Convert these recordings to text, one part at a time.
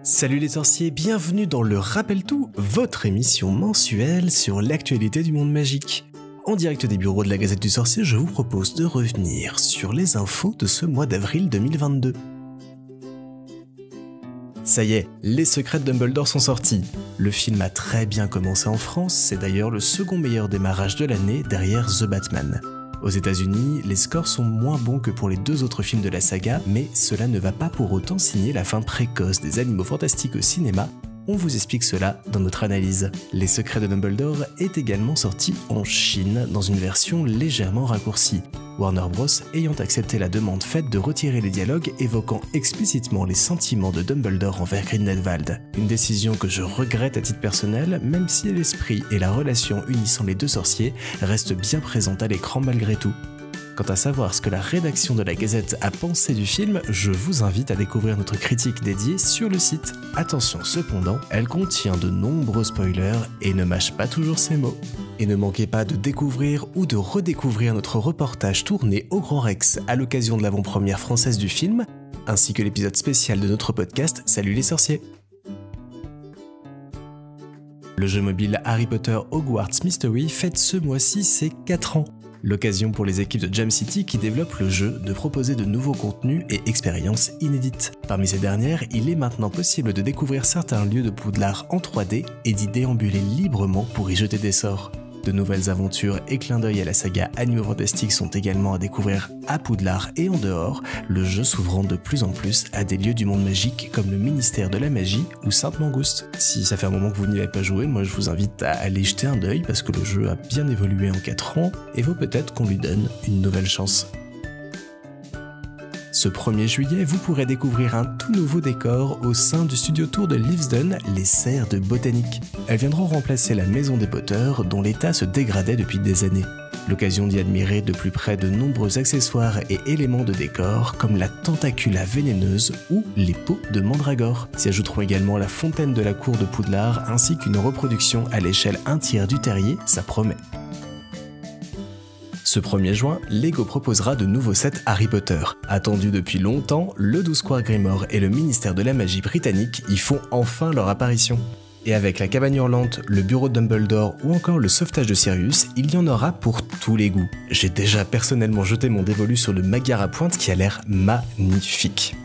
Salut les sorciers, bienvenue dans le Rappel Tout, votre émission mensuelle sur l'actualité du monde magique. En direct des bureaux de la Gazette du Sorcier, je vous propose de revenir sur les infos de ce mois d'avril 2022. Ça y est, les secrets de Dumbledore sont sortis. Le film a très bien commencé en France, c'est d'ailleurs le second meilleur démarrage de l'année derrière The Batman. Aux États-Unis, les scores sont moins bons que pour les deux autres films de la saga, mais cela ne va pas pour autant signer la fin précoce des Animaux Fantastiques au cinéma. On vous explique cela dans notre analyse. Les Secrets de Dumbledore est également sorti en Chine dans une version légèrement raccourcie, Warner Bros ayant accepté la demande faite de retirer les dialogues évoquant explicitement les sentiments de Dumbledore envers Grindelwald. Une décision que je regrette à titre personnel, même si l'esprit et la relation unissant les deux sorciers restent bien présentes à l'écran malgré tout. Quant à savoir ce que la rédaction de la Gazette a pensé du film, je vous invite à découvrir notre critique dédiée sur le site. Attention cependant, elle contient de nombreux spoilers et ne mâche pas toujours ses mots. Et ne manquez pas de découvrir ou de redécouvrir notre reportage tourné au Grand Rex à l'occasion de l'avant-première française du film, ainsi que l'épisode spécial de notre podcast Salut les sorciers. Le jeu mobile Harry Potter Hogwarts Mystery fête ce mois-ci ses 4 ans. L'occasion pour les équipes de Jam City qui développent le jeu de proposer de nouveaux contenus et expériences inédites. Parmi ces dernières, il est maintenant possible de découvrir certains lieux de Poudlard en 3D et d'y déambuler librement pour y jeter des sorts. De nouvelles aventures et clins d'œil à la saga Animaux Fantastiques sont également à découvrir à Poudlard et en dehors, le jeu s'ouvrant de plus en plus à des lieux du monde magique comme le ministère de la magie ou Sainte-Mangouste. Si ça fait un moment que vous n'y avez pas joué, moi je vous invite à aller jeter un œil parce que le jeu a bien évolué en 4 ans et vaut peut-être qu'on lui donne une nouvelle chance. Ce 1er juillet, vous pourrez découvrir un tout nouveau décor au sein du studio tour de Leavesden, les serres de botanique. Elles viendront remplacer la maison des Potter dont l'état se dégradait depuis des années. L'occasion d'y admirer de plus près de nombreux accessoires et éléments de décor comme la tentacula vénéneuse ou les pots de mandragore. S'y ajouteront également la fontaine de la cour de Poudlard ainsi qu'une reproduction à l'échelle 1/3 du terrier, ça promet. Ce 1er juin, Lego proposera de nouveaux sets Harry Potter. Attendus depuis longtemps, le 12 Square Grimoire et le ministère de la magie britannique y font enfin leur apparition. Et avec la cabane hurlante, le bureau de Dumbledore ou encore le sauvetage de Sirius, il y en aura pour tous les goûts. J'ai déjà personnellement jeté mon dévolu sur le Magyar à pointe qui a l'air magnifique.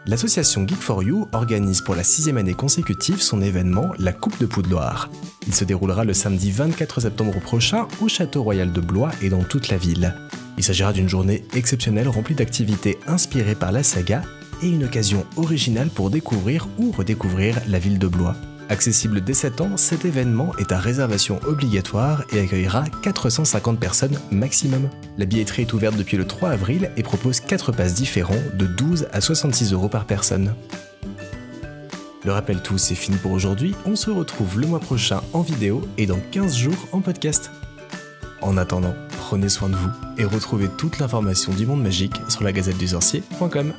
L'association Geek4You organise pour la 6e année consécutive son événement La Coupe de Poudlard. Il se déroulera le samedi 24 septembre prochain au Château Royal de Blois et dans toute la ville. Il s'agira d'une journée exceptionnelle remplie d'activités inspirées par la saga et une occasion originale pour découvrir ou redécouvrir la ville de Blois. Accessible dès 7 ans, cet événement est à réservation obligatoire et accueillera 450 personnes maximum. La billetterie est ouverte depuis le 3 avril et propose 4 passes différents de 12 à 66 € par personne. Le Rappel Tout, c'est fini pour aujourd'hui. On se retrouve le mois prochain en vidéo et dans 15 jours en podcast. En attendant, prenez soin de vous et retrouvez toute l'information du monde magique sur lagazettedusorcier.com.